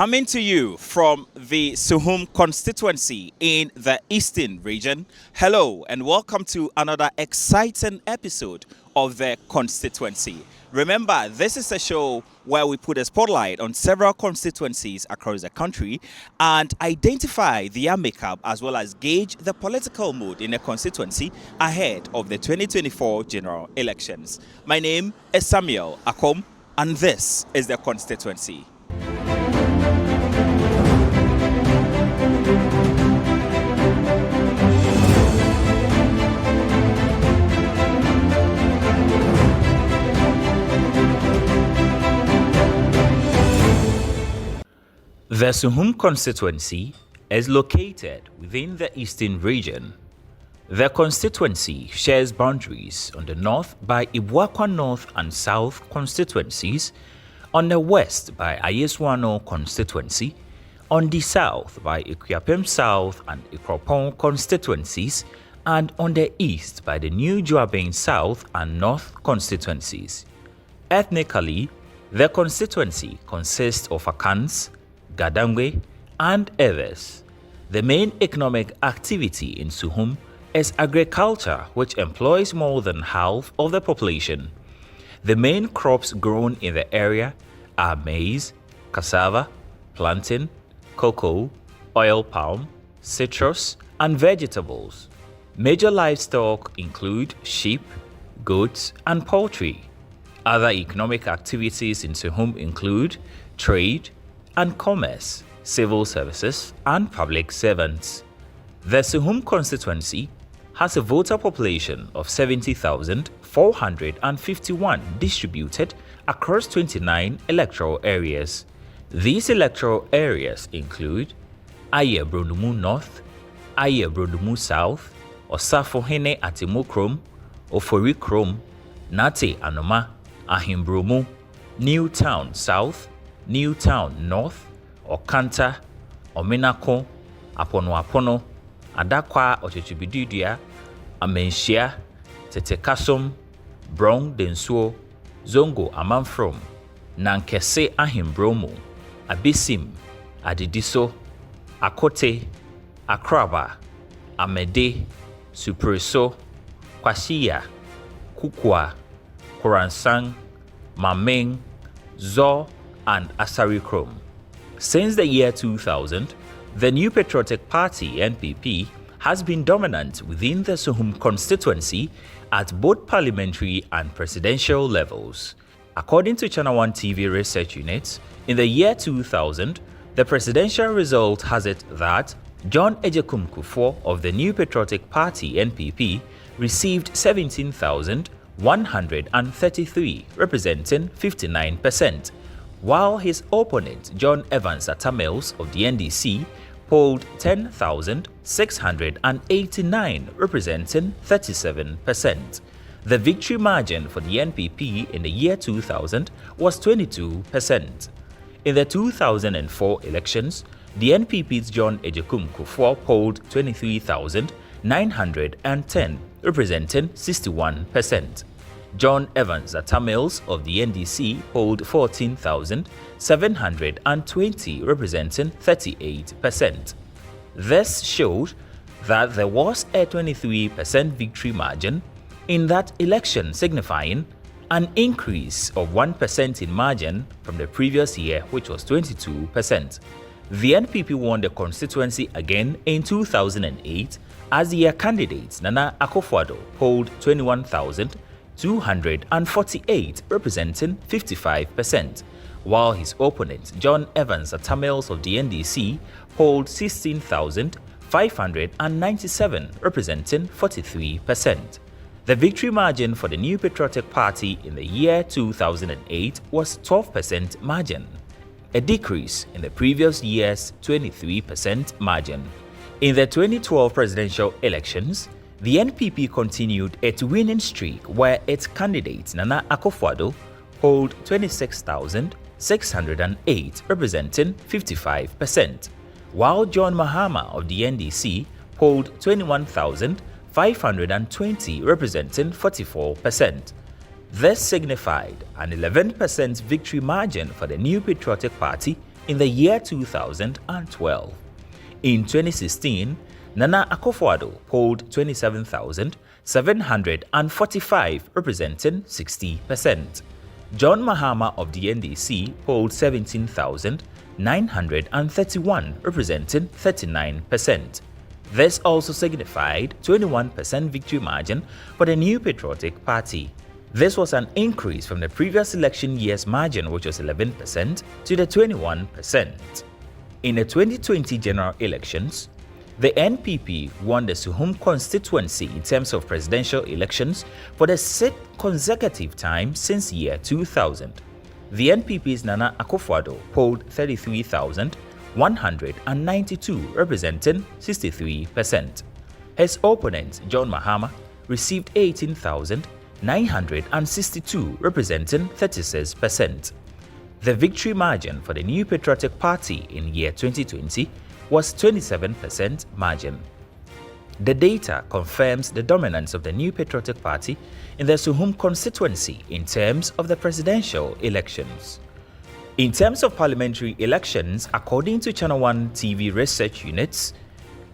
Coming to you from the Suhum Constituency in the Eastern region. Hello and welcome to another exciting episode of the constituency. Remember, this is a show where we put a spotlight on several constituencies across the country and identify their makeup as well as gauge the political mood in a constituency ahead of the 2024 general elections. My name is Samuel Akom and this is the constituency. The Suhum Constituency is located within the Eastern region. The constituency shares boundaries on the north by Ibuakwa North and South constituencies, on the west by Ayeswano constituency, on the south by Ikuapem South and Ikropong constituencies, and on the east by the New Juaben South and North constituencies. Ethnically, the constituency consists of Akans, Gadangwe, and others. The main economic activity in Suhum is agriculture, which employs more than half of the population. The main crops grown in the area are maize, cassava, plantain, cocoa, oil palm, citrus, and vegetables. Major livestock include sheep, goats, and poultry. Other economic activities in Suhum include trade and commerce, civil services, and public servants. The Suhum constituency has a voter population of 70,451 distributed across 29 electoral areas. These electoral areas include Aye Bronumu North, Aye Bronumu South, Osafohene Atimu Krom, Ofori Krom, Nate Anoma, Ahimbromu, New Town South, New Town North, Okanta, Omenako, Apono, Adakwa Ochechibididia, Amenshia, Tetekasom, Brong Densuo, Zongo Amanfrom, Nankese Ahimbromo, Abisim, Adidiso, Akote, Akraba, Amede, Supreso, Kwashia, Kukwa, Koransang, Mameng, Zo, and Asari Krom. Since the year 2000, the New Patriotic Party (NPP) has been dominant within the Suhum constituency at both parliamentary and presidential levels. According to ChannelOne TV research unit, in the year 2000, the presidential result has it that John Ejekum Kufuor of the New Patriotic Party (NPP) received 17,133, representing 59%. While his opponent John Evans Atamils of the NDC polled 10,689, representing 37%. The victory margin for the NPP in the year 2000 was 22%. In the 2004 elections, the NPP's John Ejekum Kufuor polled 23,910, representing 61%. John Evans Atamils of the NDC polled 14,720, representing 38%. This showed that there was a 23% victory margin in that election, signifying an increase of 1% in margin from the previous year, which was 22%. The NPP won the constituency again in 2008 as their candidate Nana Akufo-Addo polled 21,248, representing 55%, while his opponent John Evans Atamils of the NDC polled 16,597, representing 43%. The victory margin for the New Patriotic Party in the year 2008 was 12% margin, a decrease in the previous year's 23% margin. In the 2012 presidential elections, the NPP continued its winning streak where its candidate Nana Akufo-Addo polled 26,608, representing 55%, while John Mahama of the NDC polled 21,520, representing 44%. This signified an 11% victory margin for the New Patriotic Party in the year 2012. In 2016, Nana Akufo-Addo polled 27,745, representing 60%. John Mahama of the NDC polled 17,931, representing 39%. This also signified 21% victory margin for the New Patriotic Party. This was an increase from the previous election year's margin, which was 11%, to the 21%. In the 2020 general elections, the NPP won the Suhum Constituency in terms of presidential elections for the 6th consecutive time since year 2000. The NPP's Nana Akufo-Addo polled 33,192, representing 63%. His opponent, John Mahama, received 18,962, representing 36%. The victory margin for the New Patriotic Party in year 2020 was 27% margin. The data confirms the dominance of the New Patriotic Party in the Suhum constituency in terms of the presidential elections. In terms of parliamentary elections, according to ChannelOne TV research units,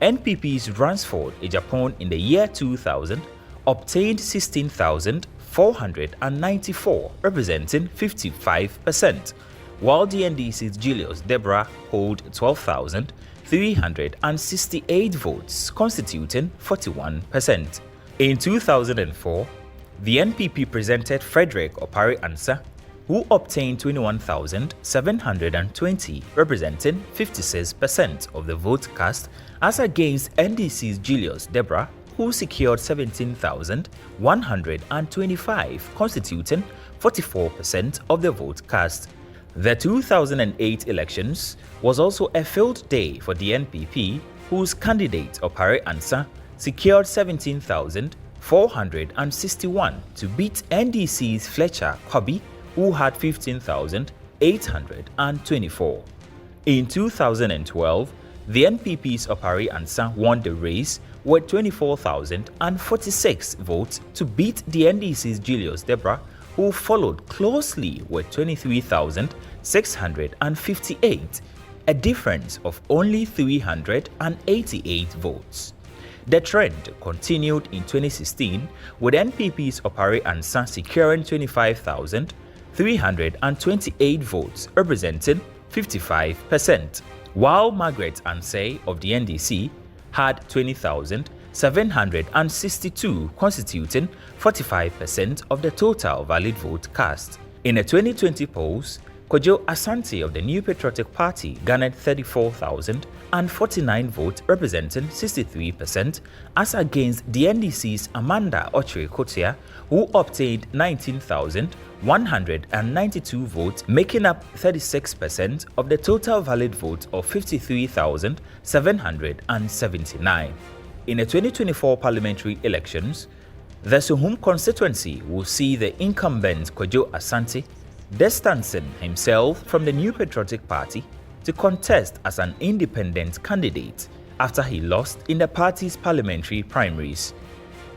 NPP's Ransford Ejapon in the year 2000 obtained 16,494, representing 55%, while the NDC's Julius Deborah polled 12,368 votes, constituting 41%. In 2004, the NPP presented Frederick Opare Ansah, who obtained 21,720, representing 56% of the vote cast, as against NDC's Julius Deborah, who secured 17,125, constituting 44% of the vote cast. The 2008 elections was also a field day for the NPP, whose candidate Opare Ansah secured 17,461 to beat NDC's Fletcher Kwabi, who had 15,824. In 2012, the NPP's Opare Ansah won the race with 24,046 votes to beat the NDC's Julius Deborah, who followed closely with 23,658, a difference of only 388 votes. The trend continued in 2016, with NPP's Opare Ansah securing 25,328 votes, representing 55%, while Margaret Ansay of the NDC had 20,762, constituting 45% of the total valid vote cast. In the 2020 polls, Kojo Asante of the New Patriotic Party garnered 34,049 votes, representing 63%, as against the NDC's Amanda Ochre Kotia, who obtained 19,192 votes, making up 36% of the total valid vote of 53,779. In the 2024 parliamentary elections, the Suhum constituency will see the incumbent Kojo Asante distancing himself from the New Patriotic Party to contest as an independent candidate after he lost in the party's parliamentary primaries.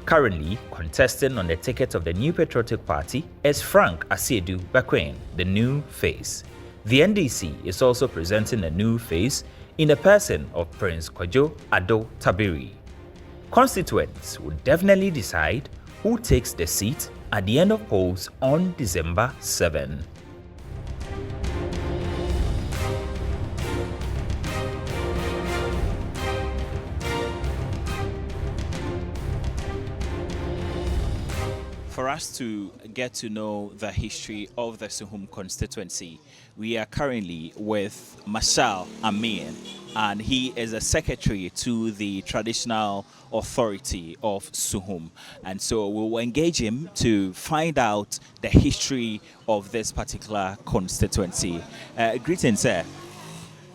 Currently contesting on the ticket of the New Patriotic Party is Frank Asiedu Bakwen, the new face. The NDC is also presenting a new face in the person of Prince Kojo Ado Tabiri. Constituents will definitely decide who takes the seat at the end of polls on December 7. For us to get to know the history of the Suhum constituency, we are currently with Marshal Amin, and he is a secretary to the traditional authority of Suhum. And so we'll engage him to find out the history of this particular constituency. Greetings, sir.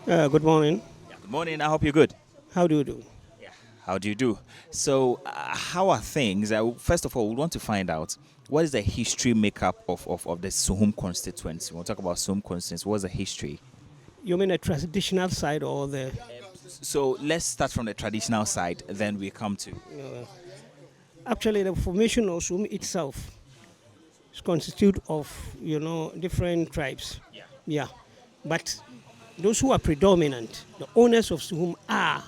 Good morning. Yeah, good morning. I hope you're good. How do you do? How do you do? So, how are things? First of all, we want to find out what is the history makeup of the Suhum constituency. We'll talk about Suhum constituency. What's the history? You mean the traditional side or the... So, let's start from the traditional side, then we come to... Actually, the formation of Suhum itself is constituted of, different tribes. Yeah. Yeah. But those who are predominant, the owners of Suhum are,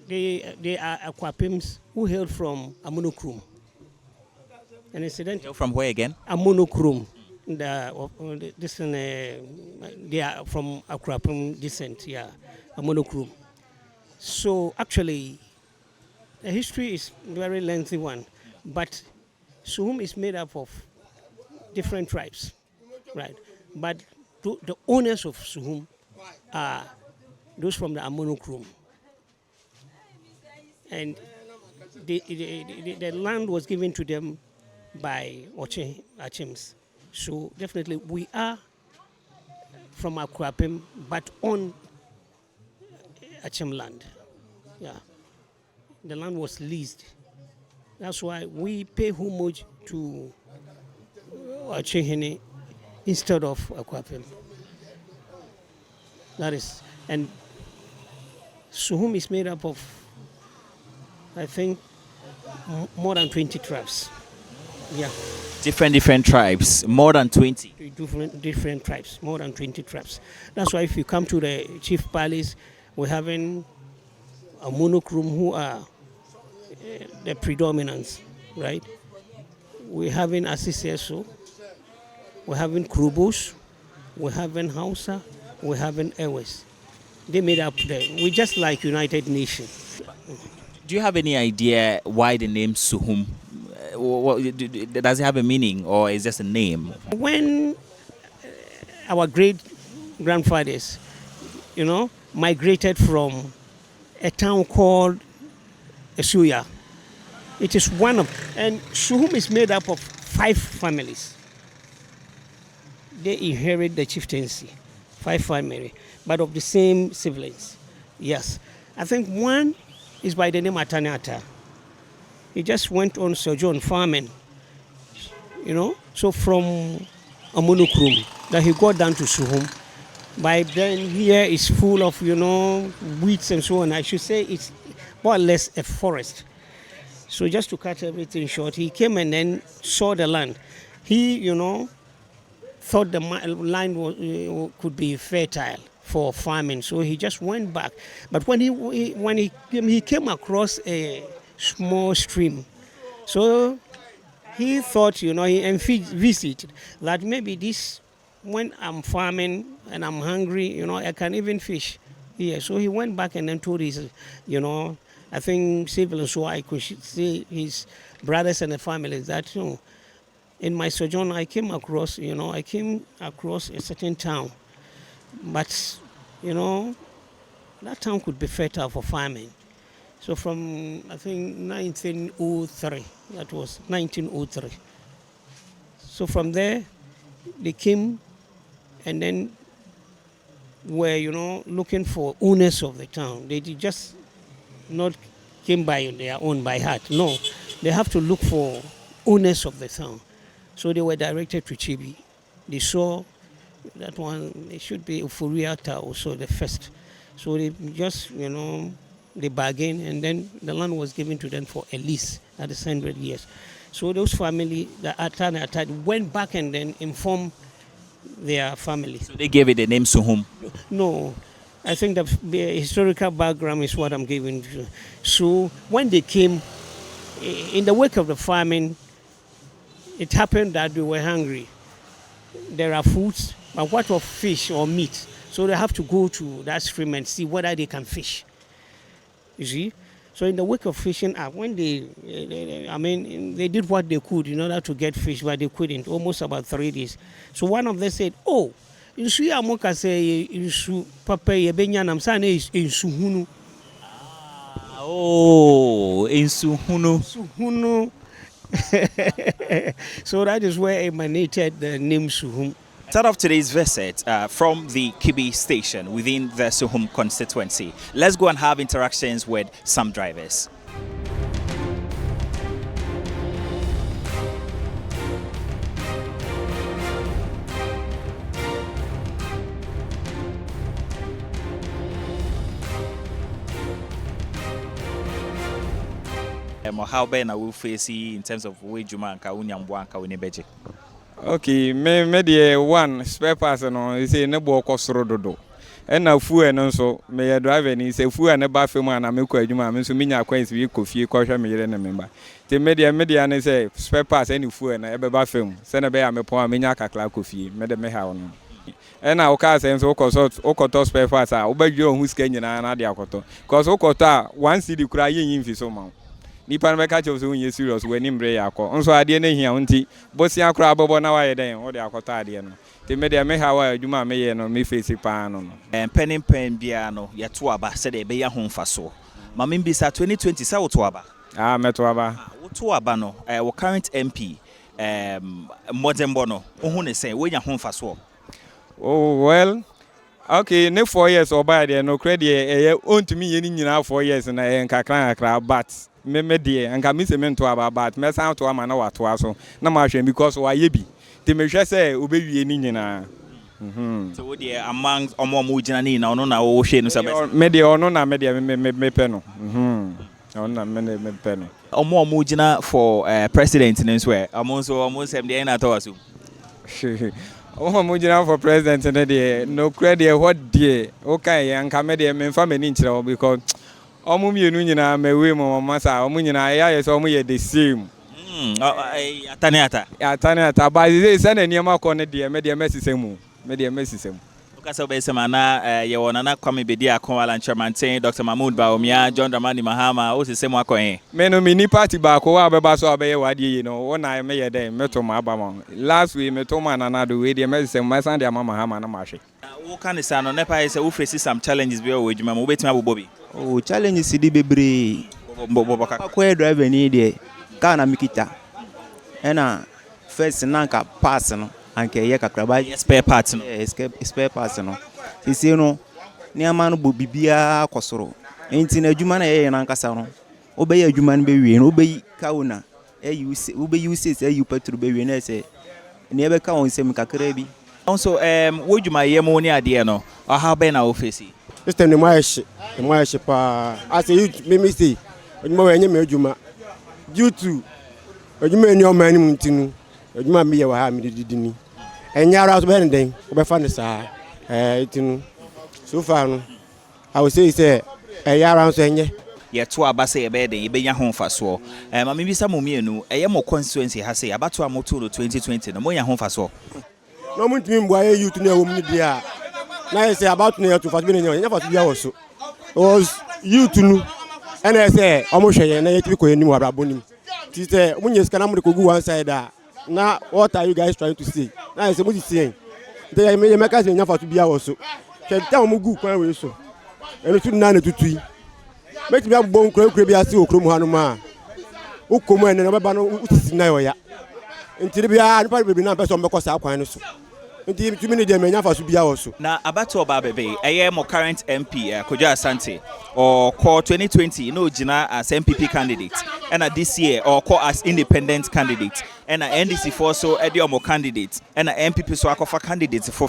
they are Akwapims who hail from Amunokrum. And incidentally, From where again? Amunokrum. They are from Akwapim descent, yeah, Amunokrum. So actually, the history is a very lengthy one, but Suhum is made up of different tribes, right? But the owners of Suhum are those from the Amunokrum. And the land was given to them by Oche Achims. So definitely we are from Akwapim, but on Achim land. Yeah. The land was leased. That's why we pay homage to Achehene instead of Akwapim. That is, and Suhum is made up of, I think, more than 20 tribes. Yeah. Different tribes, more than 20. Different tribes, more than 20 tribes. That's why if you come to the chief palace, we're having a monochrome who are the predominance, right? We're having Asiseso, we're having Krubos, we're having Hausa, we're having Ewes. They made up we're just like United Nations. Do you have any idea why the name Suhum? Does it have a meaning or is it just a name? When our great grandfathers, migrated from a town called Esuya, it is one of, and Suhum is made up of 5 families. They inherit the chieftaincy, 5 families, but of the same siblings. Yes, I think one is by the name Atanata. He just went on sojourn farming, so from Amunokrum that he got down to Suhum. By then here is full of, weeds and so on. I should say it's more or less a forest. So just to cut everything short, he came and then saw the land. He, thought the land could be fertile for farming, so he just went back. But when he came across a small stream, so he thought, he envisaged that maybe this, when I'm farming and I'm hungry, I can even fish here. So he went back and then told his, I think civil, so I could say his brothers and the families that, in my sojourn I came across a certain town, but, that town could be fertile for farming. So from, I think, 1903, that was 1903. So from there, they came and then were, looking for owners of the town. They did just not came by their own by heart. No, they have to look for owners of the town. So they were directed to Chibi. They saw that one, it should be Ufuriata also the first. So they just, they bargained, and then the land was given to them for a lease at 100 years. So those family, the Atana, went back and then informed their family. So they gave it the name Suhum? No, I think the historical background is what I'm giving you. So when they came, in the wake of the famine, it happened that they were hungry. There are foods, but what of fish or meat? So they have to go to that stream and see whether they can fish. You see? So in the wake of fishing, when they did what they could in order to get fish, but they couldn't, almost about 3 days. So one of them said, "Oh, insu amoka say insu papa yebenya namsane is insuhunu." Oh, insuhunu. Suhunu. So that is where emanated the name Suhum. Start off today's visit from the Kibi station within the Suhum constituency. Let's go and have interactions with some drivers. How Ben will face in terms of wage and Kaunyambuanka Unibeji? Okay, me the one spare parts no say ne bo kosoro dodo. E na fuel no so me ye driver ni say fuel ne ba fam na me kɔ adwuma me so me nya kwan si kɔ fie kɔ hwɛ me yere ne memba. Te me dia ne say spare parts any fuel na e be ba fam. Se ne be ya me pon me nya kakla kɔ fie me de me ha no. E na o ka say so okɔtɔ spare parts a wo ba dwo hu sika nyina na de akɔtɔ. Cause okɔtɔ a 1 cedi kura yin fi so ma. Nipa no beka che so unye serious we ni mbre yakọ nso ade na hia nti bosia kura abobo na waye den wo de akọta ade no te me de me ha wa adwuma me ye no me face pa no Penin pen bia no ye to aba se de be ya ho mfaso ma me bisa 2020 sa wo to aba me to aba wo to aba no wo current MP Modembo no wo hu ne say we nya ho mfaso oh well okay ne 4 years oba de no credit e ontumi ye ni nyina 4 years na e nkakra but me de anka me se me to aba but me san to ama na wato aso na ma hwe because wa ye bi te me hwe se obewie ni nyina so wo de among omo gina ni na ono na wo hwe no sabe me de ono na me de me pe no ono na me pe no omo gina for president ne so e omo sem de na to aso omo gina for president ne de no credit what de okay anka me de me fa me ni nkire because omo mienu nyina mewe mo masa omo nyina ya yes omo ye the same ataniata ba ze na niam akọ ne de me de mesisemu me de mesisemu ukasa be sema na ye wona na kwame bedi akọ ala chairman Dr. Mahmoud Baumia John Dramani Mahama o sisemu akọ he me no mini party ba ko wa be ba so be ye wade yi no wona me ye den me to ma ba mo last week me to ma na do we de mesisemu my san de Mahama na ma hwe wo kan say no nepa say wo face some challenges be o adwuma mo betima bobobi oh challenges di bebre ko driver ni de ka na mikita ena first nanka pass no anke ye kakra ba spare parts no spare parts no sisi no ni ama no bibia akosoro enti na adwuma na ye nanka sa no obeyi adwuma no be wie no obeyi kauna obeyi use say you petrol be wie na say ni ebe ka on sem kakra bi also wo adwuma ye mo ni ade no how be na office this time the my pa as you me say adwuma we nye me adwuma due to adwuma ni o mani mutinu adwuma me ye wa ha me didini enyara so be den obefa ne sa itinu so far no I will say enyara so enye ye to aba say be den ye be nya ho mfaso ma me bisa mo mienu eye mo constituency ha say abato amoto no 2020 no mo nya ho mfaso no mutimi mbo aye youth na wo mu dia na say about no to fast be nya fast bia wo so was youth nu na say omo hweye na ye tibi ko enim wa brabonim ti say munye sika na mo ko gu one side na what are you guys trying to say na say mo ti say they me make us nya fast bia wo so che ta mo gu kwan we so enu tu na tutui make me abbo nkura bia se okrom hanu ma ukomu ene na baba no utisi na yo ya ntiri bia nipa bebi na person be ko sa kwan no so nti tumi ne de menya faso bia wo so na abato oba bebe eye mo current MP Kojo Asante or call 2020 no gina as MPP candidate and this year or call as independent candidate and NDC for so edi omo candidate and MPP so akofa candidate for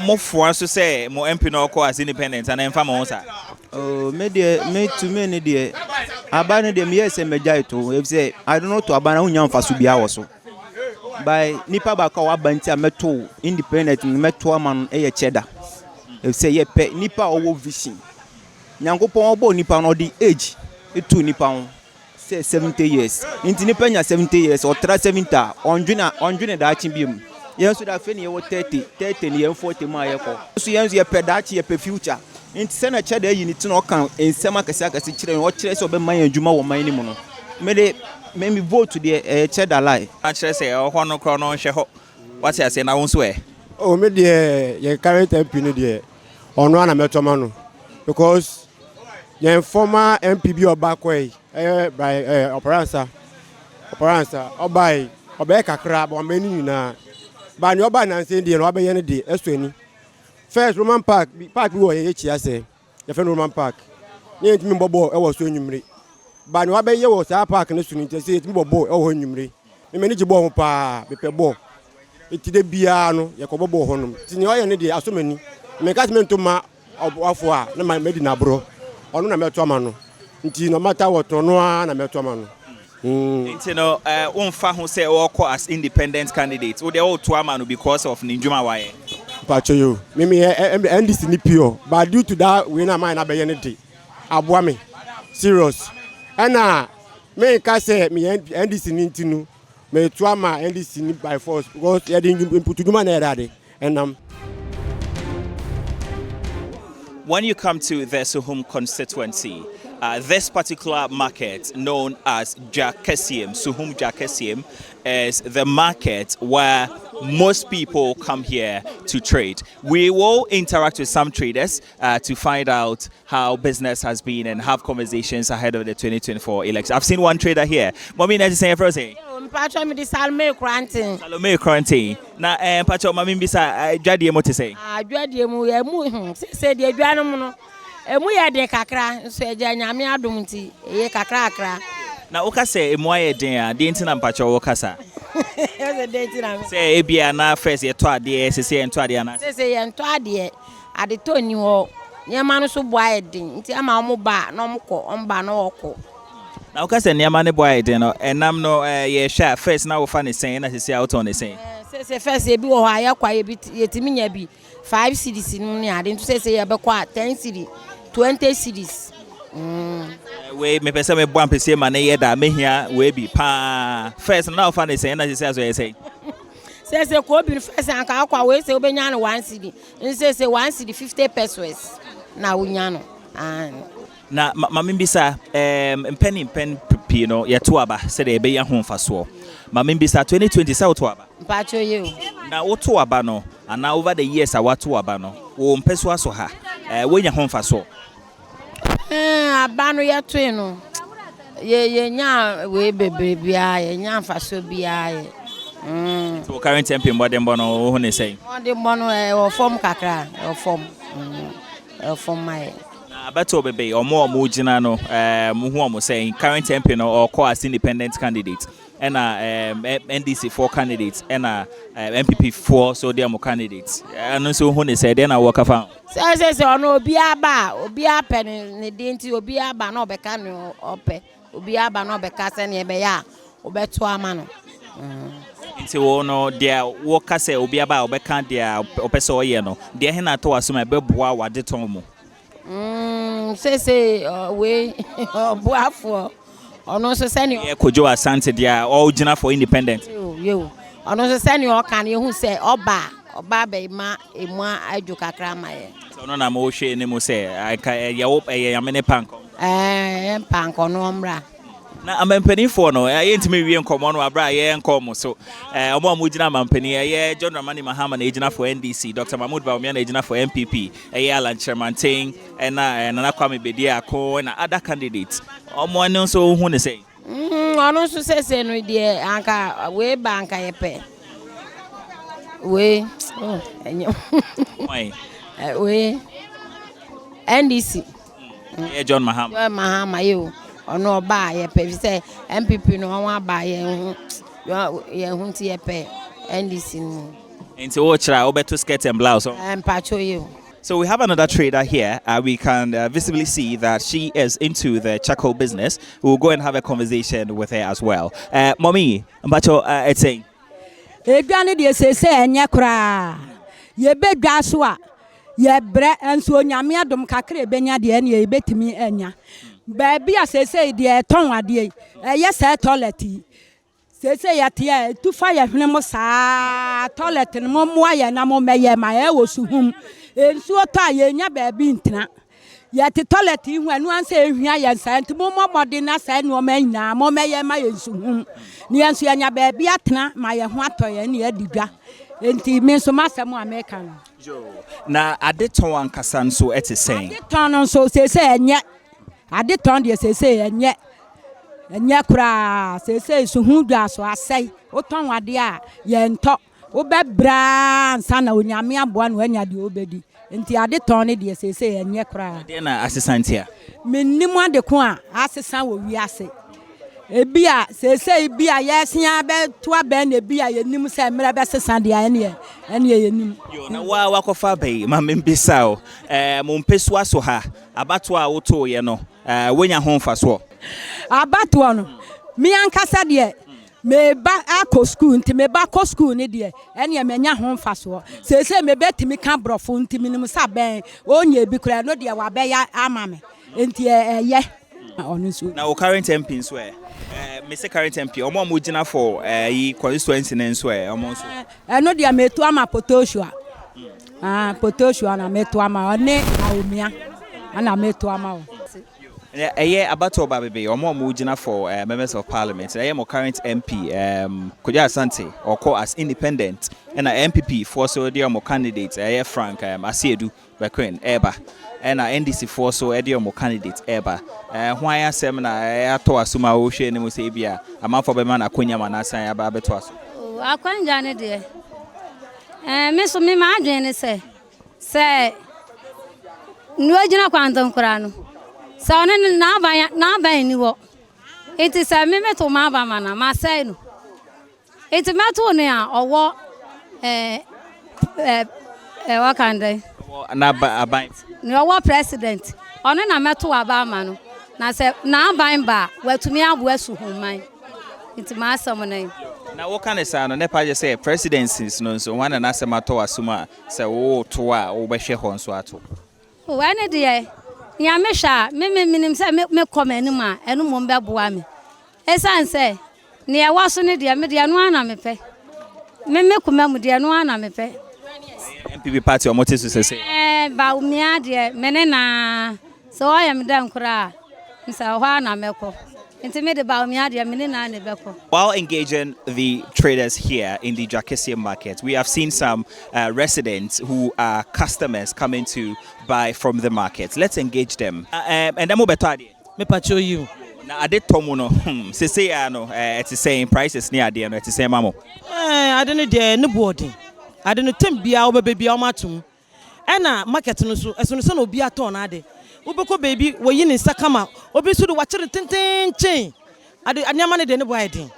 mo for so say mo MP no call as independent and emfa mo sa oh me to me ne de aba ne de me yes me jai to if say I don't know to aba na unya faso bia wo so by nipa ba ka wa banti a meto independent meto man e ye cheda if say ye pe nipa owo vision nyankopon obo nipa no the age etu nipa on say 70 years inti nipa nya 70 years or 70 onjuna da achi biem yen so da fe ne ye 30 ne ye 40 ma ye ko so yen so ye pe da achi ye pe future inti se na cheda yi ni ti no kan ensema kase kire o kire so be man adwuma wo man ni mu no me vote the cheddar lie actually say ho no kro no hwe ho what you say na won so oh me de ye current MP no de ono na metoma no because ye former MP bi oba kwai by operansa obai kakra ba mani nyina ba ne oba na nse de no oba ye ne de esuani first Roman Park bi wo ye chia se ye fe Roman Park ne ntimi bobo e wo so nwumre ba ni wa be ye wo sa park ne sunu nti se ntimi bobo e wo nwumre me mani ji bo ho pa be pe bo enti de bia no ye ko bobo ho no ti ni o ye ne de asomani me ka se ma afo a na ma medi na bro ono na meto ama no nti no mata woto no a na meto ama no You know, unfa who say or as independent candidates. Would they all to amanu because of Ninjuma Waye? Pacho, Mimi NDC ni pure, but due to that, we na mind abayenity. Abuame, serious. And me can say me NDC ni tinu, me tuama NDC ni by force because you didn't put to man erade. And when you come to the Suhum constituency, this particular market known as Jakesium, Suhum Jakesium, is the market where most people come here to trade. We will interact with some traders to find out how business has been and have conversations ahead of the 2024 election. I've seen one trader here. Mami, let's say first. Pacho mi di Salome quarantine. Salome quarantine. Na Pacho mami bisa dwadie mo te say. Dwadie mu ye mu se de dwanu mu no. Emu ye de kakra so eja nyame adom nti ye kakra akra. Na oka say emu aye den a de nti na Pacho wo kasa. Ye de nti na. Say e bia na first ye to ade se ye to ade na. Se ye to ade ade to ni ho. Nyama no so bo aye den nti ama omo ba na omo ko omba na okọ. Now, because the Niamani boy, and I'm no share first now for the same as you say out on the same. Say first, you be or higher quiet bit yet me be 5 cities in Munia. I didn't say about 10 cities, 20 cities. We may be some bumpy say money that may here we be pa first now for the same as you say. Says a co first and Kakwa way say Obenyano 1 city. And says 1 city 50 pesos. Now Unyano and. Na mami bisa pen pino ya tuaba said e be ya ho faso mami bisa 2020 sa tuaba mpacho you na wo tuaba no and now over the years a what tuaba no wo mpeso aso ha we nya ho faso abano ya tu no ye nya we bebre bia ye nya faso bia ye so current MP modern bono ho ne say modern bono e form kakra e form my Beto bebe or more mujina no muhu saying current MP no or co as independent candidate and NDC 4 candidates and MPP 4 so they are more candidates and so who said then I work around say no obi aba ne denti obi aba no beka no ope obi aba no beka se ne be ya obeto ama no nti wo no dia wo ka se obi aba obeka dia opese oye no dia he na to asoma be boa wade ton mu say we boafo ono so send you kojo asante dia all gina for independent yo ono so send you kan ye hu say oba be ma emu aju kakra ma ye so no na mo hwe ne mo say ya wo ya mene panko panko no mra na amampani for no ye ntime wie nkomo no abra ye nkomo so omo amugina amampani ye John Ramani Mahama na ejina for NDC Dr. Mahmoud Bawumia na ejina for MPP ye Alan Chairmanting na Kwame Bediako na other candidates omo anu so hu ne say ono so say no de anka we banka ye pe we why we NDC ye John Mahama yo ono ba ye pe say MPP no wan ba ye hu ti ye pe NDC no into ochra obeto skirt and blouse pacho you. So we have another trader here. We can visibly see that she is into the charcoal business. We'll go and have a conversation with her as well. Mommy, Mbacho, it's saying. Egane de se enya kra. Ye be dwaso a ye bre enso nyame adom kakra benya de ene ye betimi enya. Ba bia se de ton ade ye se toilet. Se ya tie tu fa ye hwene mo sa toilet no mo aye na mo meye ma e wo Suhum. Ensuo ta ye nya ba bi ntina ye te toilet hu anu ansa ehua ye nsa nti mo mode na sa no ma nyina mo meye ma ye Suhum ni enso nya ba bi atena ma ye ho atoye ne adidwa enti me so masem America no na adeton ankasa nso ete sen adeton no so se enye adeton de se enye enye kura se Suhum dwa so asai oton wade a ye nto obebra nsa na onyame aboa no anya de obedi enti ade ton ne de sese enye kra de na asesantia mennim ade ko a asesan wo wiase ebia sese bia yesia be to aba na bia yenim se mra be sesan de ene yenim yo na wa kofa be ma membisa o mo mpesu aso ha abato a woto ye no wenya ho mfaso abato no me ankasa de me ba akọ school nti me ba akọ school ni de ene me nya ho mfa so se me betimi ka brofo nti minim sa ben onye bi kura no de wa be ya ama me nti ye onu so na o current MP nso Mr. Current MP omo amugina for yi constituency nso omo so no de metu ama potosho potosho na metu ama one awumia ana metu ama o abato baby omo amugina for members of parliament mo current MP Kujia Asante or call as independent and MPP for so the mo candidate Frank Asiedu Bekwen Eba and NDC for so the mo candidate Eba why asem na to asuma o hwe ne mo se bia amanfo be man akonya manasan aba beto aso akwanja ne de me so me ma adwen se no agina kwantom kura no so ne na ban ni wo enti se me meto ma ba mana ma sai no enti meto ne a owo wakande na aban ni owo president ono na meto aba ma no na se na aban ba watumi abo Suhum man enti ma asam na wo kan say no ne pa je say presidencies no so wan na asem ato asuma se wo to a wo be hwe ho nso ato o wane de ya me hwa me minim say me comment ma enu mo be boa me esan say ne ya waso ne de me de anu ana me pe me kuma mu de anu ana me pe MPP party o mote so say ba umia de me ne na so o ya me dan kura nsa ho ana me ko. While engaging the traders here in the Jakessia market, we have seen some residents who are customers coming to buy from the market. Let's engage them. And then me pacho you. Na ade tomu no say no it's saying prices near there no it's say mamo. I don't dey no boarding. I don't tem bia obebi o matum. E na market no so eso no obi aton ade. Ubeko baby we yin sakama obi so do wachere tenten chen ade anyama ne de ne boy den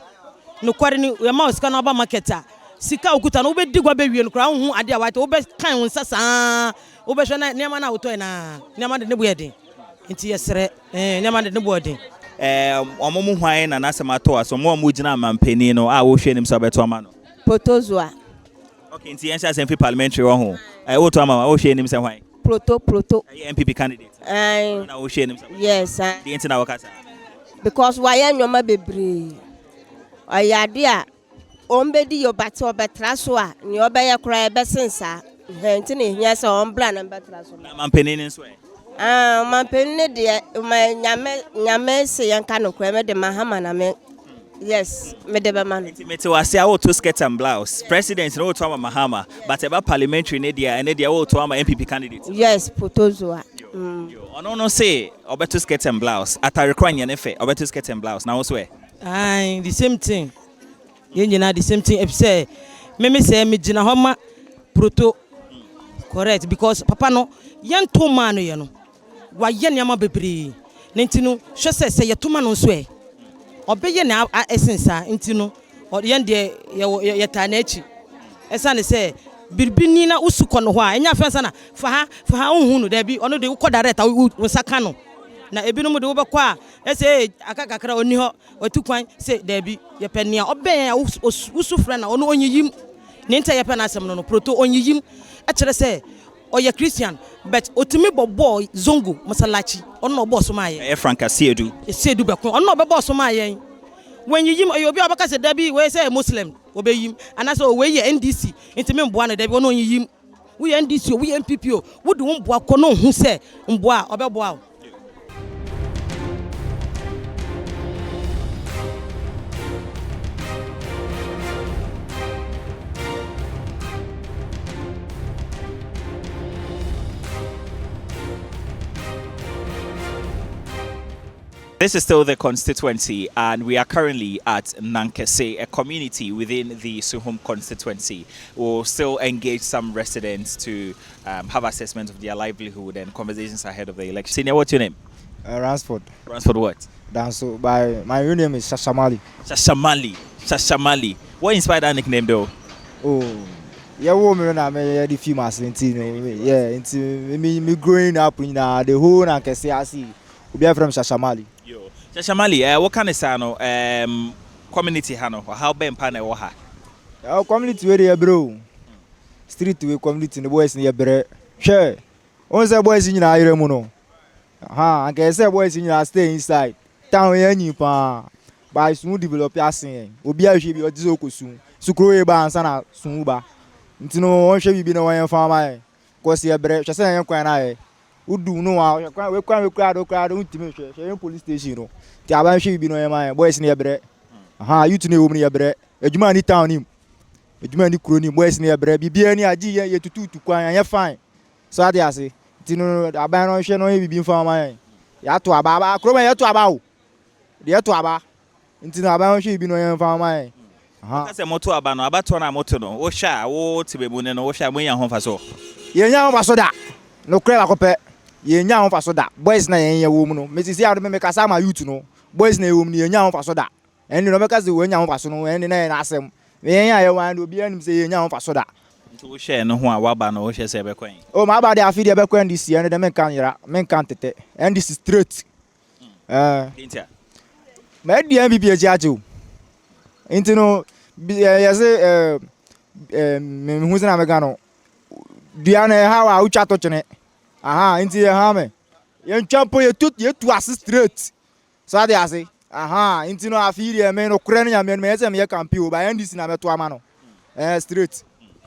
no kware ni we ma sika no ba marketer sika okuta no obi digwa be wie no kra hu ade a wate obi kan won sasa obi hwe na nyama na auto na nyama de ne boy den nti yesere nyama de ne boy den omomu hwan na nasema to aso mo amugina mampani no a wo hwe nim so beto ama no Protozua. Okay nti yensa semfi parliamentary wo ho wo to ama wo hwe nim se hwan Proto. MPP candidate. Na wo hwe nim se. Yes. The nti na wakasa. Because why nyoma bebre. Oyade a ombedi yo bato betra so a ne obeye kra be sensa. Nti ne hia se ombra na betra so. Na mampani ni nso mampani ne de nyame se yanka no kra me de mahama na me. Yes, me de be man. Mete wase a wo to skirt and blouse. President no to ama mahama, but about parliamentary ne dia wo to ama MPP candidate. Yes, Protozua. Ono no say obeto skirt and blouse. Atare kwanya ne fe obeto skirt and blouse. Na wo so the same thing. Yenjina the same thing. If say me say me jina homa proto. Correct, because papa no yen to man no ye no. Wa yen yama bebre. Nti no hwe say ye to man no so obeye na esensa nti no yen de ye ta na echi esa ne se birbini na usuko no ho a enya fensa na fa ha ohun no da bi ono de uko direct wo saka no na ebinom de wo be kwa ese akakakra oni ho otukwan se da bi ye penia obeye usufra na ono onyiyim ne nta ye pe na asem no proto onyiyim e kire se oye Christian but otimi bobo zongo masalachi ono boss ma ye Frank Asiedu be ko ono be boss ma ye when you obi abaka se dabi we say Muslim obeyim anaso we ye NDC ntimi mboa no dabi ono yim we NDC we MPP o wo de mboa ko no hu se mboa obeboa. This is still the constituency, and we are currently at Nankese, a community within the Suhum Constituency. We'll still engage some residents to have assessment of their livelihood and conversations ahead of the election. Senior, what's your name? Ransford. Ransford what? So my real name is Shashamali. Shashamali. What inspired that nickname though? Oh, yeah, woman, I'm a few months into me growing up in the whole Nankese. I see. We are from Shashamali. Chashamali, what kind of sano community hano or how ben pane waha? Our community where they bro. Street we community the boys near bre. Sure. Once the boys in your muno. Aha, I can say boys in your stay inside. Town any pa. By soon develop your saying. Ubia should be a dizoko soon. Sukroe ba sana sunuba. Ntino on should be no one farmer. Cause your bre. Chasa yan kwana. Udu no wa. We crowd ultimate. Police station no. Ti aban should be no man. Boys near bre. Aha, you to know near bre. Ejuma ni town him. Ejuma ni kuro ni boys near bre. Bibia ni agi ye tutu kwan yan fine. So ade ase. Ntino aban no hwe no ye bibi farmer. Ya to aba kroma ya to aba o. De to aba. Ntino aban hwe bi no yan farmer. Aha. Ase moto aba no abato na moto no. Wo hwa wo tibe mu ne no wo hwa mo yan ho fa so. Ye nya ho fa so da. No kra ba kopɛ. Ye nya ho fa so da. Boys na ye wo mu no. Mesisi ado me kasa ma youth no. Boys na ye wo mu ye nya ho fa so da. Ɛne no me kasa wo nya ho fa so no. Ɛne na ye na asɛm. Me nya ye wan do bi anim sɛ ye nya ho fa so da. Nti wo hwe no ho a waba no wo hwe sɛ be kwan. Oh ma ba de afi de be kwan this year de men kan yira. Men kan tete. And this is straight. Intia. Ma di MPP e jajo. Nti no ye say me hu sɛ na me ga no. Diana how a ucha to chene. Aha, inti ye ha me. Ye champo ye tu assist straight. So they say, aha, inti no afiri e me no kure no nyame me ye me campaign ba ndc na me to ama no. Straight.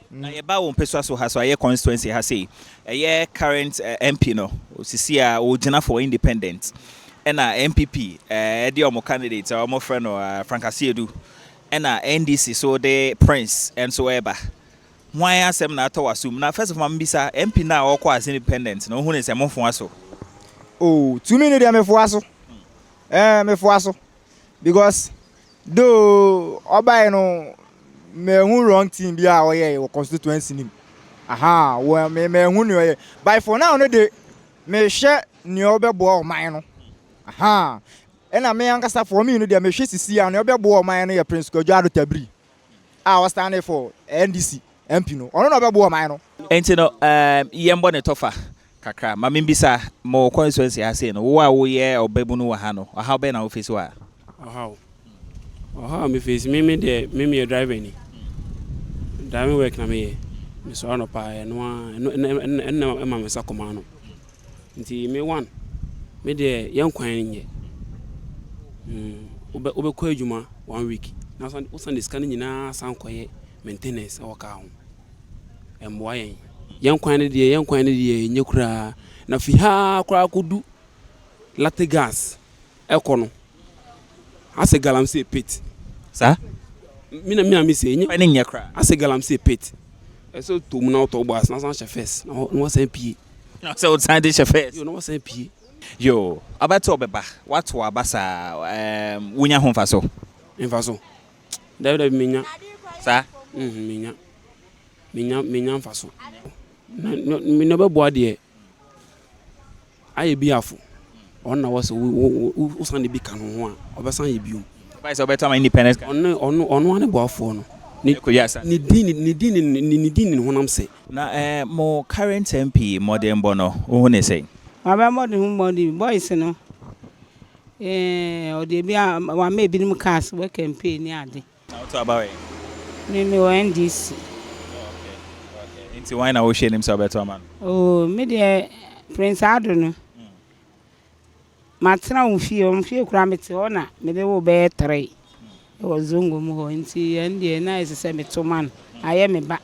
Na ye ba wo mpeswa so ha so aye constituency ha say. Ye current MP no, osisi a o gina for independent. Ena MPP de omo candidate omo friend no Frankasiedu. Ena NDC so the Prince and so eba. Why asem na to assume na first of all mbisa MP na okwa as independent no hu ne se monfo aso. Oh, 2 minutes dey me fo aso. Me fo aso. Because though obai no me hu wrong thing bi a oye wo constituency nim. Aha, wo me hu ne oye. By for now no dey me hye ne obebo o man no. Aha. Ena me ankasa for me no dey me hye sisi a ne obebo o man no ye Prince Kojo Tabri. I was standing for NDC. MP no ono no be bo man no enti no yembo ne tofa kakra ma membisa mo constituency ha say no wo a wo ye obabu no wa ha no how be na wo face wa me face me de driver ni driving work na me so no pa no ma me sakoma no nti me one me de yen kwan nye obe ko adwuma 1 week na so wo san de scan nyina san koye maintenance o ka ho emboa yen kwan ne de nye kura na fi ha kura kodu latte gas ekono ase galamsey pit sa mi se nye kura ase galamsey pit eso to mu na auto bus na san chefes na no san pie na so o san de chefes yo no san pie yo abato obeba wato abasa wunya ho mfaso David minya sa minya mfaso na be boa de aye biafo onna was wo san de bi kan ho a obesan ye biom by so better my independence ono ane boafo no ni din honam se na mo current MP modern bono wo ne say aba modern boys no o de bia wa me bi nim cars we campaign ni ade to about me NDC. Okay. Into why na wo share himself better man. Oh, me de Prince Ado no. Matra unfie kura mete ho na me de wo be 3. E wo zongo mu ho nti ende na ese me to man. Aye me ba.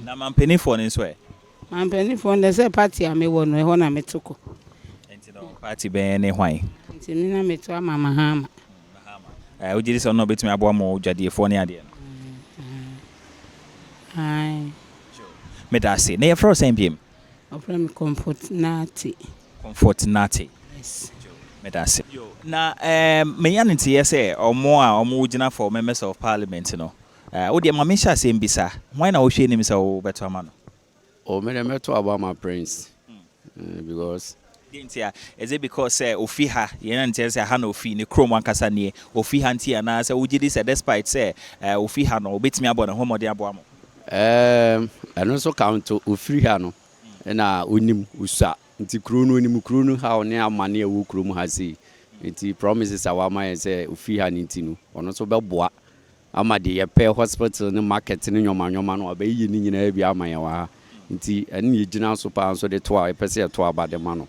Na mampeni for ne so e. Mampeni for ne se party a me wo no e ho na me toko. Enti no party be ne hwan. Nti me na me to ama mahama. O jiri so no betumi abo mo dwadefo ne ade. Ai. Me da say na your first MPM. From Comfort Nati. Yes. Me da say. Yo na me yan nti ye say omo gina for members of parliament no. O de ma me sha say mbisa. Why na wo hwe nim say wo beto ama no? O me de meto about my prince. Because is it because ofi ha ye na nti say ha na ofi ne krom ankasa ne ofi ha nti na say wo gidi say despite say ofi ha no obetimi abo na homode abo amo eno so count ofi ha no na onim usa nti kro no onim kro no ha one amane e wo kro mu ha sei nti promises a wama yɛ sɛ ofi ha ne nti no ɔno so bɛboa ama de yɛpɛ hospital ne market ne nyɔma no abɛyi ne nyinaa bi ama yɛ wɔ ha nti ɛne yɛgyina so paa nso de to a yɛpɛ sɛ yɛto aba de ma no.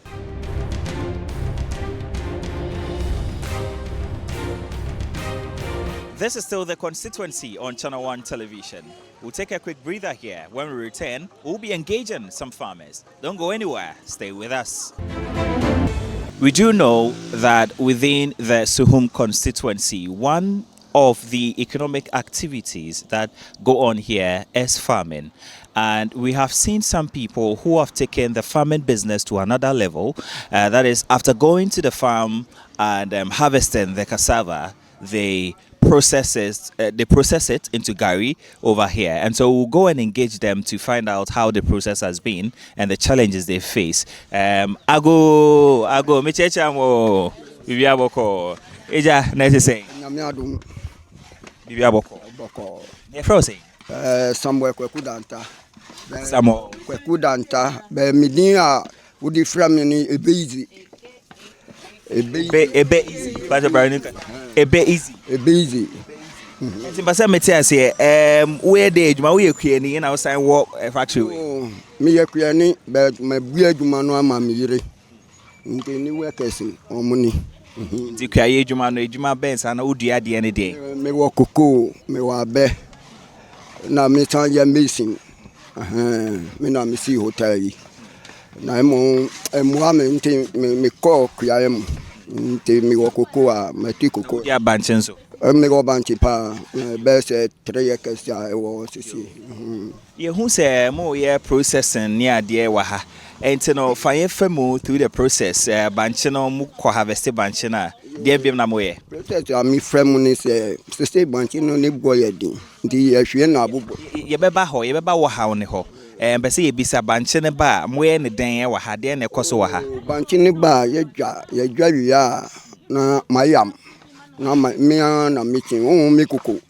This is still the constituency on ChannelOne television. We'll take a quick breather here. When we return, we'll be engaging some farmers. Don't go anywhere. Stay with us. We do know that within the Suhum constituency, one of the economic activities that go on here is farming. And we have seen some people who have taken the farming business to another level. That is, after going to the farm and harvesting the cassava, they process it into gari over here, and so we'll go and engage them to find out how the process has been and the challenges they face. Ago michechamo bibi aboko eja necessary bibi aboko e frozen somewhere kwekudanta kwekudanta be midin a wodi from ni easy easy nti mbasa meti ase where dey adwuma we ekuani na osan wo factory me ekuani be mabu adwuma no ama me yire nti ni workers omuni nti kuaye adwuma no adwuma bensa na odua de ne de me wo koko me wa be na me tan ya machine me na me si hotel yi na emu ame nti me call kuaye mu nti me wo koko a mati koko ya banchenso me go banchi pa be se 3 years ya e wo sisi ye hu se mo ye processing ni ade wa ha enti no fa ye famu through the process banchi no mu ko harvest banchi na de biem na mo ye process a mi fremu ni se banchi no ni go ye din nti ye hwe na abubo ye beba wo ha ne ho mbese ye bisa banchi ne ba mo ye ne den wa ha de ne koso wa ha banchi ne ba ye dwa wi a na mayam na me na meeting me kuku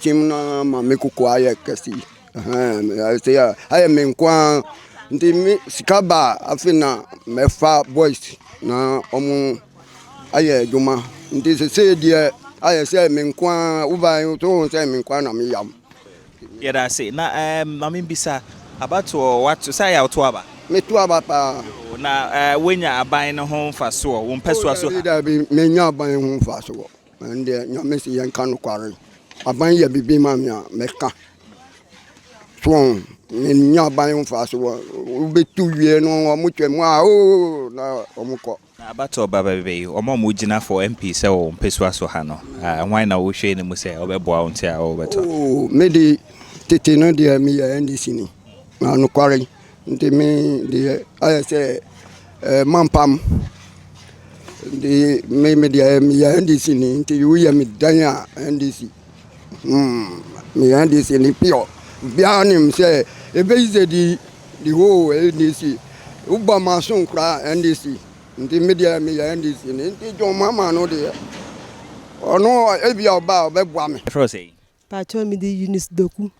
tim na ma me kuku aye kasi aye me nkwa nti me sikaba afina mefa boys na omu aye djuma nti se die aye se me nkwa uba to se me nkwa na me yam ye da say na mama bisa abato what say ya to aba me to aba pa na wenya aban no ho mfaso wo mpɛso aso me nya aban ho mfaso ande nyame si yan kan kware aban ya bibi ma me meka so me nya aban ho mfaso wo betu wie no mo twam a na omukɔ na abato baba bebe omo mo gina for MP sɛ wo mpɛso aso ha no why na wo hwe ne mu sɛ obɛboa wo ntia obeto me di tete no de me ya NDC ni na no kware nti me de aye say mampam de me de me ya NDC ni nti yu ya me dan a NDC me ya NDC ni pio bia nim say e be ize di ho NDC uba masun kra NDC nti me de me ya NDC ni nti jo mama no de ono e bia oba obeboa me frose pacho me de Eunice Doku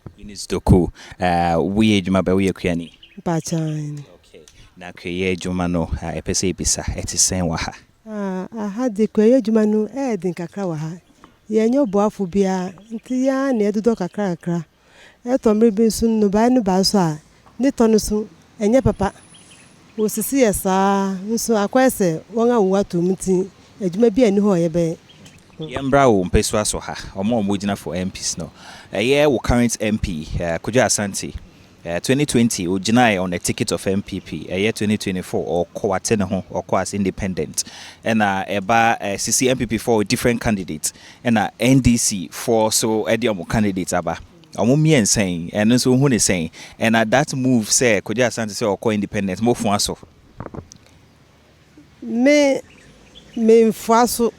we ejuma ba we akuani Pachan. Okay. Na kweye adwuma no epese ebisa etisen wa ha. Aha de kweye adwuma no din kakra wa ha. Ye nyo boafo bia nti ya na edodo kakra. Etomre bi sun no ba no ba so a ne tono so enye papa. Wo sisi yesa nso akwese won awuwa to mti adwuma bia ni ho ye be. Yembra wo mpeso aso ha. Omo gina for MPs no. Ye wo current MP Kuja Asante 2020 Ojinai on a ticket of MPP. A year 2024 or Kowateneho or Kwas independent. And eba CC MPP for different candidates. And NDC for so Ediomo candidates aba. Omumien saying and so who is saying. And that move say Koja Asante say or co-independent more for us. Me mfaso.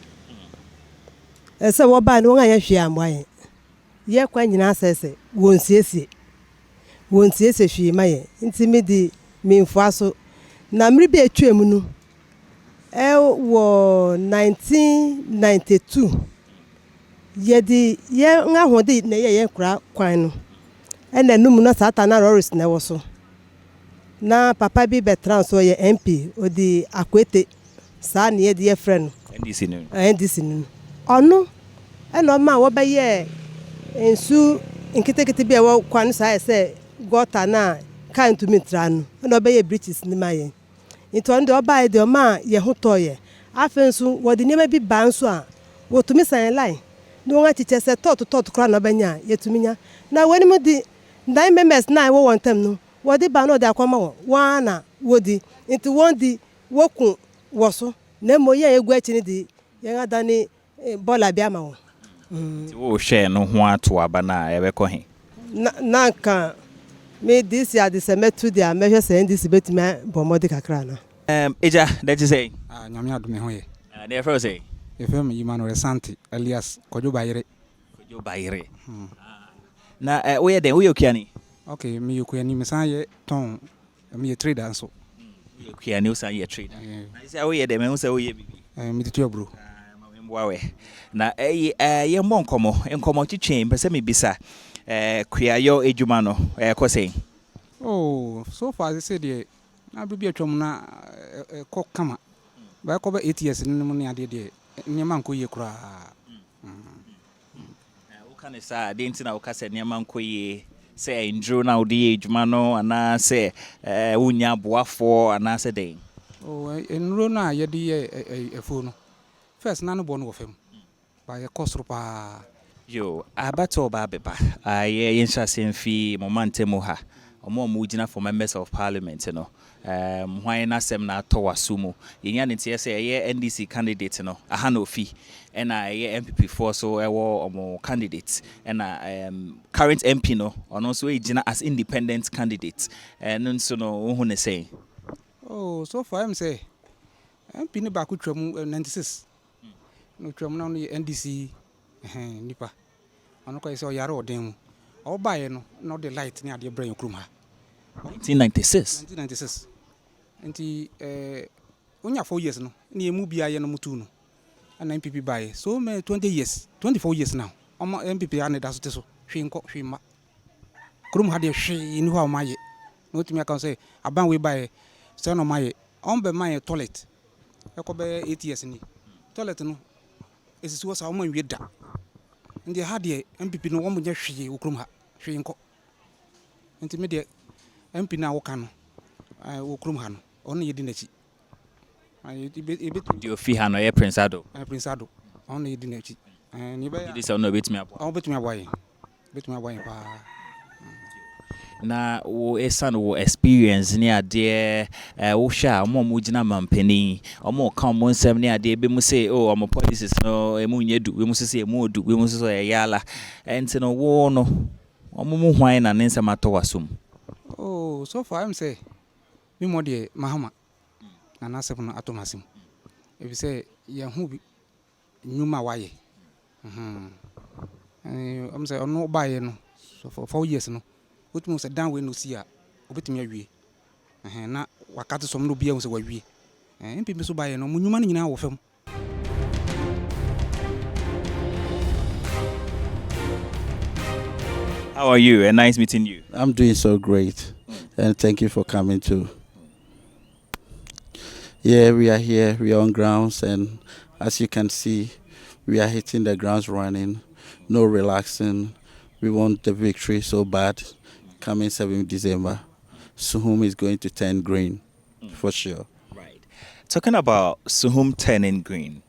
Ese wo ba no nga ya hwe amwa ye kwa nyina sese wonsiesie hwe maye nti me di me mfaso na mri be atwam nu wo 1992 ye di ye nga hode na ye kura kwan no ena num na sata na Roris na wo so na papa bi betran so ye MP odi akwete sa na ye di ye friend NDC no. NDC no. Ono eno ma wo be ye ensu nkitekete bi e wo kwan sa say gota na kan to mitra no. Eno be ye British ni ma ye. Into ndo oba de o ma ye hotoye. Afensu wo de nyema bi ba nso a wo tumi san line. No one teacher say tot kra na banya yetumi nya. Na woni mu di 9 members na wo won tem no. Wo di ba no de akwama wo. Wa na wo di into won di wo kun wo so. Na mo ye egu achi ni di ye ngada ni bola bia ma wo. Ti wo share no ho ato aba na e be ko he. Na kan me this year the semester dia measure say this betime bomodi kakra na. Eja, that is say. Nyame adome ho ye. Na e fẹ́ say. E fẹ́ me Emmanuel Santi alias Kojo Bayire. Kojo Bayire. Na wo ye den wo ye kiani. Okay, me yokuani me san ye ton me ye trader nso. Ye kiani o san ye trader. Na say wo ye den me ho say wo ye bibi. Me titu abro. Na ye mo nkomo twetwe mpese me bisa kuayo edwuma no ko sei. Oh, so far they say the na bi atwom na ko kama. Ba ko ba 8 years ni mu ne ade de nyema nko ye kura. Wo kan say de ntina wo ka say nyema nko ye say ndro na wo de edwuma no ana say wonya boafo ana say den. Oh, enro na ye de efo no. First na no bon wo fam. Ba ye kosro pa. Yo, abato ba beba. Ye yensha semfi momentemo ha. Omo mujina for members of parliament no. Why na sem na to wasumu. Yenya ntie say ye NDC candidate no. Aha no fi. And ye MPP for so ewo omo candidates. And current MP no. Ono so ejina as independent candidate. And so no who ne say. Oh, so far I'm say MP ni ba ku twam 96. No twam na no NDC nipa ano ko ise o yare odem o bae no no the light ni ade brain krum ha 1996 nti onya 4 years no na emu bia ye no mutu no ana MPP bae so me 20 years 24 years now omo MPP ane da so te so hwe ma krum ha de hwe ni ho ma ye no timi aka say aban we bae say no ma ye on be ma ye toilet e ko be 8 years ni toilet no esisi wo sa o ma wi da ndi ha de MPP no wo mo nya hwe okrum ha hwe nko nti me de MP na wo ka no okrum ha no ono yedi na chi di ofi ha no ye Prince Ado ono yedi na chi ni ba ya say no betimi abo o betimi abo ye pa na wo esan wo experience ni ade wo sha mo mujina mampeni omo kan mo nsem ni ade be mu say oh omo policies no emu nyedu we mu say emu odu we mu so yala enti no wo no omo mu hwan na nsem atowasum. Oh, so far I'm say me mo de mahama na nasem no atomasim e bi say ye hu bi nyuma waye I'm say ono baye no so for 4 years no wetu say dan we no see a obetimi awie na wakati som no bia wo say wawie MPP so baye no munyuma no nyina wo fam. How are you? And nice meeting you. I'm doing so great, and thank you for coming too. Yeah, we are here, we are on grounds, and as you can see, we are hitting the grounds running, no relaxing. We want the victory so bad. Coming 7th December, Suhum is going to turn green, for sure. Right. Talking about Suhum turning green,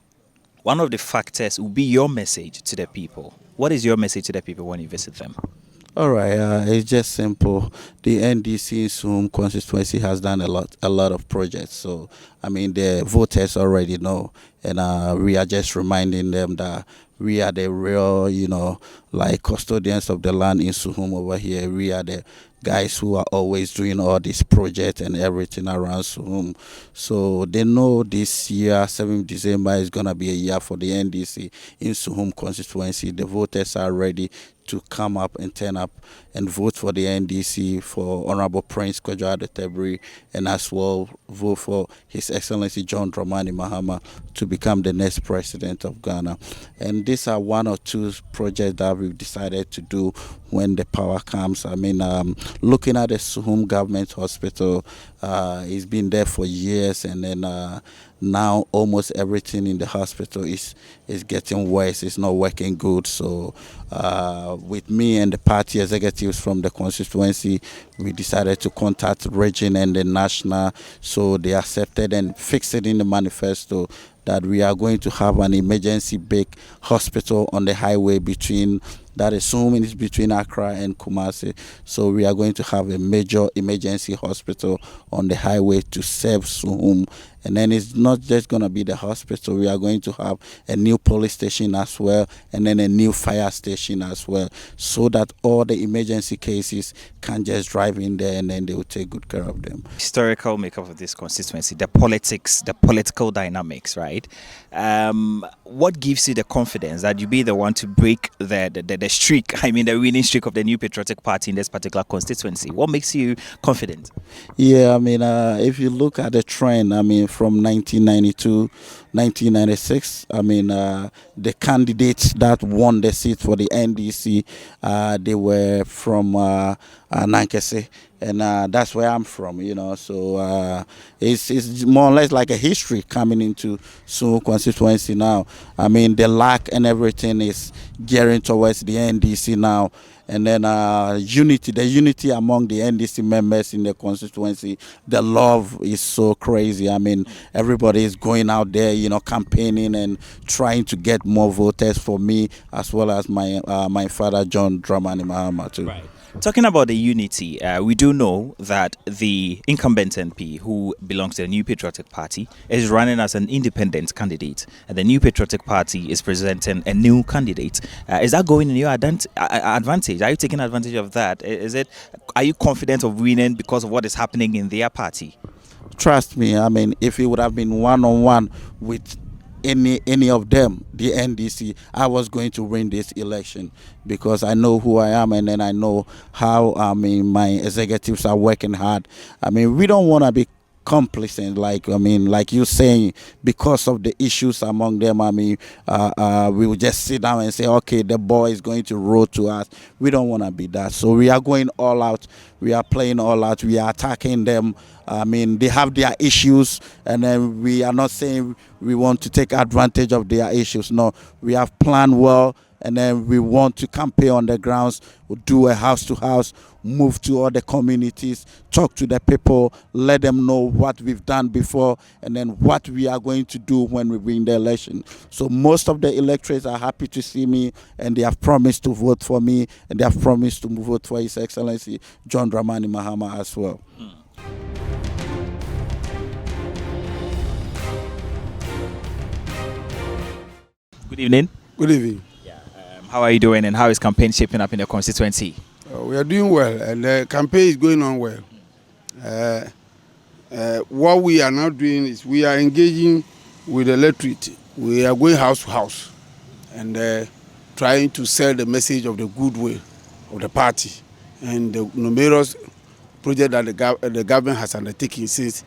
one of the factors will be your message to the people. What is your message to the people when you visit them? All right, it's just simple. The NDC Suhum Constituency has done a lot of projects. So, I mean, the voters already know, and we are just reminding them that we are the real, like custodians of the land in Suhum over here. We are the guys who are always doing all these projects and everything around Suhum. So they know this year, 7th December, is going to be a year for the NDC in Suhum Constituency. The voters are ready to come up and turn up and vote for the NDC, for Honorable Prince Kojo Adetebri, and as well vote for His Excellency John Dramani Mahama to become the next president of Ghana. And these are one or two projects that we've decided to do when the power comes. I mean, looking at the Suhum Government Hospital, it's been there for years, and then now almost everything in the hospital is getting worse. It's not working good. So with me and the party executives from the constituency, we decided to contact region and the national. So they accepted and fixed it in the manifesto that we are going to have an emergency big hospital on the highway between, that is Suhum, is between Accra and Kumasi. So we are going to have a major emergency hospital on the highway to serve Suhum. And then it's not just going to be the hospital. We are going to have a new police station as well, and then a new fire station as well, so that all the emergency cases can just drive in there and then they will take good care of them. Historical makeup of this constituency, the politics, the political dynamics, right? What gives you the confidence that you be the one to break the streak, I mean the winning streak of the New Patriotic Party in this particular constituency? What makes you confident? Yeah, I mean, if you look at the trend, I mean, from 1992, 1996, I mean, the candidates that won the seat for the NDC, they were from Nankese, and that's where I'm from, you know. So it's more or less like a history coming into Suhum constituency now. I mean, the lack and everything is gearing towards the NDC now. And then the unity among the NDC members in the constituency, the love is so crazy. I mean, everybody is going out there, you know, campaigning and trying to get more voters for me, as well as my father, John Dramani Mahama, too. Right. Talking about the unity, we do know that the incumbent MP, who belongs to the New Patriotic Party, is running as an independent candidate, and the New Patriotic Party is presenting a new candidate. Is that going in your advantage? Are you taking advantage of that? Are you confident of winning because of what is happening in their party? Trust me, I mean, if it would have been one-on-one with any of them, the NDC, I was going to win this election, because I know who I am, and then I know how, I mean, my executives are working hard. I mean, we don't want to be complacent, like you're saying, because of the issues among them. I mean, we will just sit down and say, okay, the ball is going to roll to us. We don't want to be that. So we are going all out. We are playing all out. We are attacking them. I mean, they have their issues, and then we are not saying we want to take advantage of their issues. No, we have planned well, and then we want to campaign on the grounds, do a house-to-house, move to all the communities, talk to the people, let them know what we've done before, and then what we are going to do when we win the election. So most of the electors are happy to see me, and they have promised to vote for me, and they have promised to vote for His Excellency John Dramani Mahama as well. Good evening. Good evening. How are you doing, and how is campaign shaping up in the constituency? We are doing well, and the campaign is going on well. What we are now doing is we are engaging with the electorate. We are going house to house and trying to sell the message of the goodwill of the party and the numerous projects that the government has undertaken since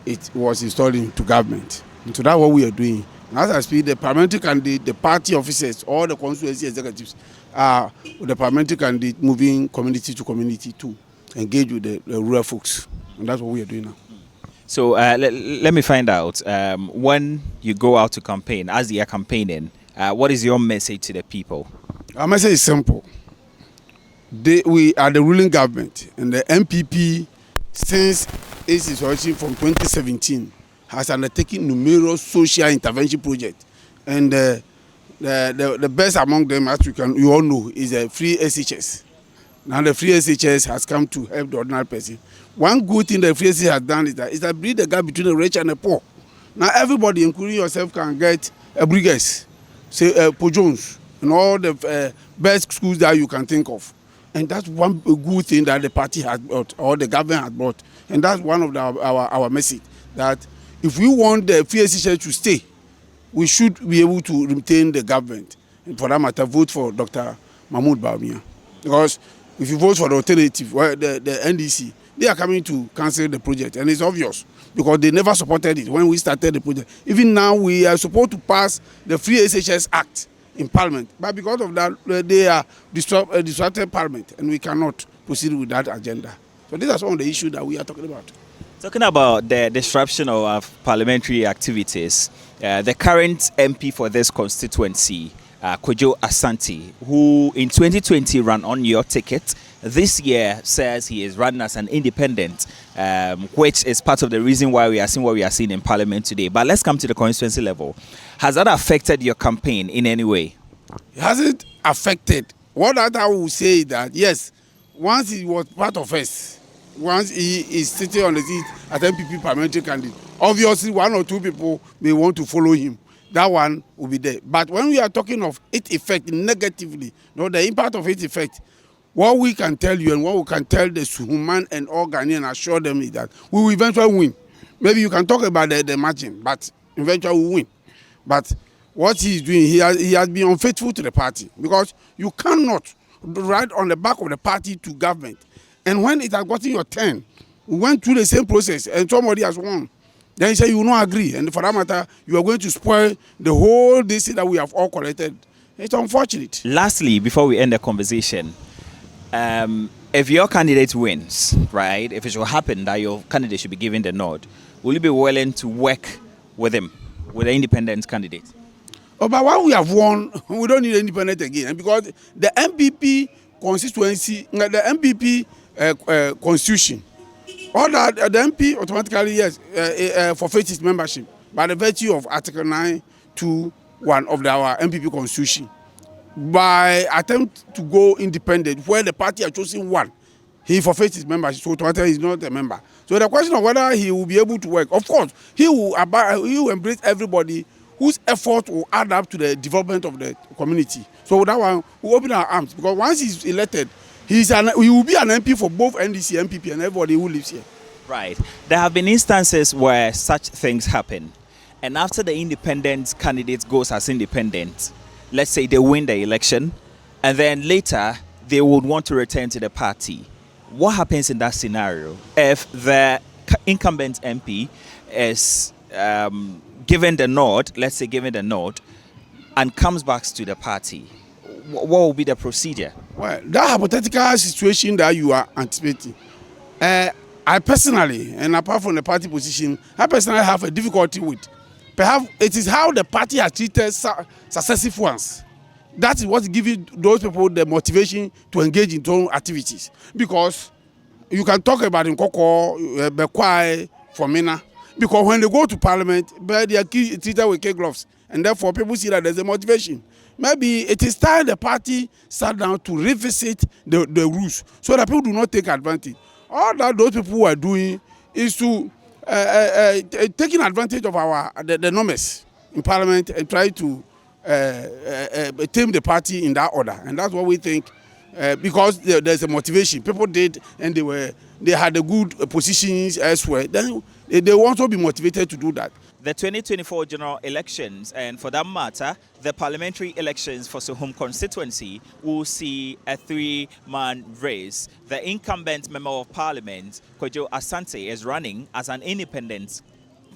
it was installed into government. And so that's what we are doing. And as I speak, the parliamentary candidate, the party officers, all the constituency executives are with the parliamentary candidate moving community to community to engage with the rural folks. And that's what we are doing now. So let me find out, when you go out to campaign, as you are campaigning, what is your message to the people? Our message is simple. We are the ruling government, and the MPP, since its installation from 2017, has undertaken numerous social intervention projects, and the best among them, as you all know, is a free SHS. Now the free SHS has come to help the ordinary person. One good thing the free SHS has done is that bridge the gap between the rich and the poor. Now everybody, including yourself, can get a Briggs, say Pojones, and all the best schools that you can think of. And that's one good thing that the party has brought, or the government has brought. And that's one of our message, that if we want the free SHS to stay, we should be able to retain the government. And for that matter, vote for Dr. Mahmoud Bawumia. Because if you vote for the alternative, well, the NDC, they are coming to cancel the project. And it's obvious, because they never supported it when we started the project. Even now, we are supposed to pass the Free SHS Act in Parliament. But because of that, they are disrupted Parliament, and we cannot proceed with that agenda. So these are some of the issues that we are talking about. Talking about the disruption of parliamentary activities, the current MP for this constituency, Kojo Asante, who in 2020 ran on your ticket, this year says he is running as an independent, which is part of the reason why we are seeing what we are seeing in Parliament today. But let's come to the constituency level. Has that affected your campaign in any way? It hasn't affected. What I will say is that, yes, once he was part of us, once he is sitting on the seat as MPP parliamentary candidate, obviously one or two people may want to follow him. That one will be there. But when we are talking of its effect negatively, the impact of its effect, what we can tell you and what we can tell the Suhum and all Ghanaians, assure them is that we will eventually win. Maybe you can talk about the margin, but eventually we will win. But what he is doing, he has been unfaithful to the party, because you cannot ride on the back of the party to government. And when it has gotten your turn, we went through the same process and somebody has won. Then you say you will not agree, and for that matter, you are going to spoil the whole this that we have all collected. It's unfortunate. Lastly, before we end the conversation, if your candidate wins, right, if it should happen that your candidate should be given the nod, will you be willing to work with him, with the independent candidate? Oh, but when we have won, we don't need independent again, because the MPP constituency, the MPP constitution, all that the MP automatically, yes, forfeits its membership by the virtue of Article 9(2)(1) of our MPP constitution. By attempt to go independent, where the party has chosen one, he forfeits his membership, so automatically he's not a member. So the question of whether he will be able to work, of course, he will embrace everybody whose effort will add up to the development of the community. So that one will open our arms, because once he's elected, he will be an MP for both NDC, MPP, and everybody who lives here. Right. There have been instances where such things happen, and after the independent candidate goes as independent, let's say they win the election, and then later they would want to return to the party. What happens in that scenario if the incumbent MP is given the nod, let's say given the nod, and comes back to the party? What will be the procedure? Well, that hypothetical situation that you are anticipating, I personally, and apart from the party position, I personally have a difficulty with. Perhaps it is how the party has treated successive ones. That is what gives those people the motivation to engage in their own activities. Because you can talk about Nkoko, Bekwai, Fomina, because when they go to parliament, they are treated with kid gloves. And therefore, people see that there's a motivation. Maybe it is time the party sat down to revisit the rules so that people do not take advantage. All that those people are doing is to taking advantage of the norms in parliament and try to tame the party in that order. And that's what we think, because there's a motivation. People did, and they had the good positions elsewhere. Then they will also be motivated to do that. The 2024 general elections, and for that matter, the parliamentary elections for Suhum Constituency, will see a three-man race. The incumbent member of parliament, Kojo Asante, is running as an independent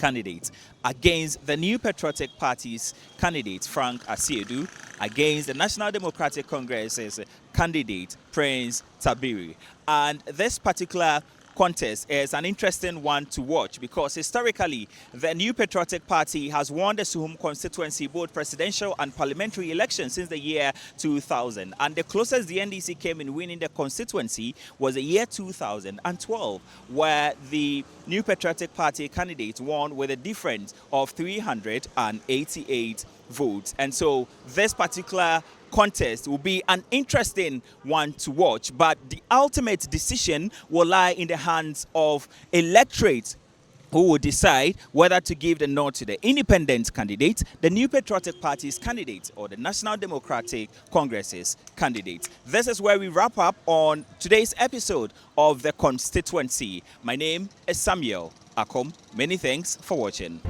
candidate against the New Patriotic Party's candidate, Frank Asiedu, against the National Democratic Congress's candidate, Prince Tabiri. And this particular contest is an interesting one to watch, because historically the New Patriotic Party has won the Suhum constituency both presidential and parliamentary elections since the year 2000, and the closest the NDC came in winning the constituency was the year 2012, where the New Patriotic Party candidate won with a difference of 388 votes. And so this particular contest will be an interesting one to watch, but the ultimate decision will lie in the hands of electorates, who will decide whether to give the nod to the independent candidate, the New Patriotic Party's candidate, or the National Democratic Congress's candidate. This is where we wrap up on today's episode of The Constituency. My name is Samuel Akom. Many thanks for watching.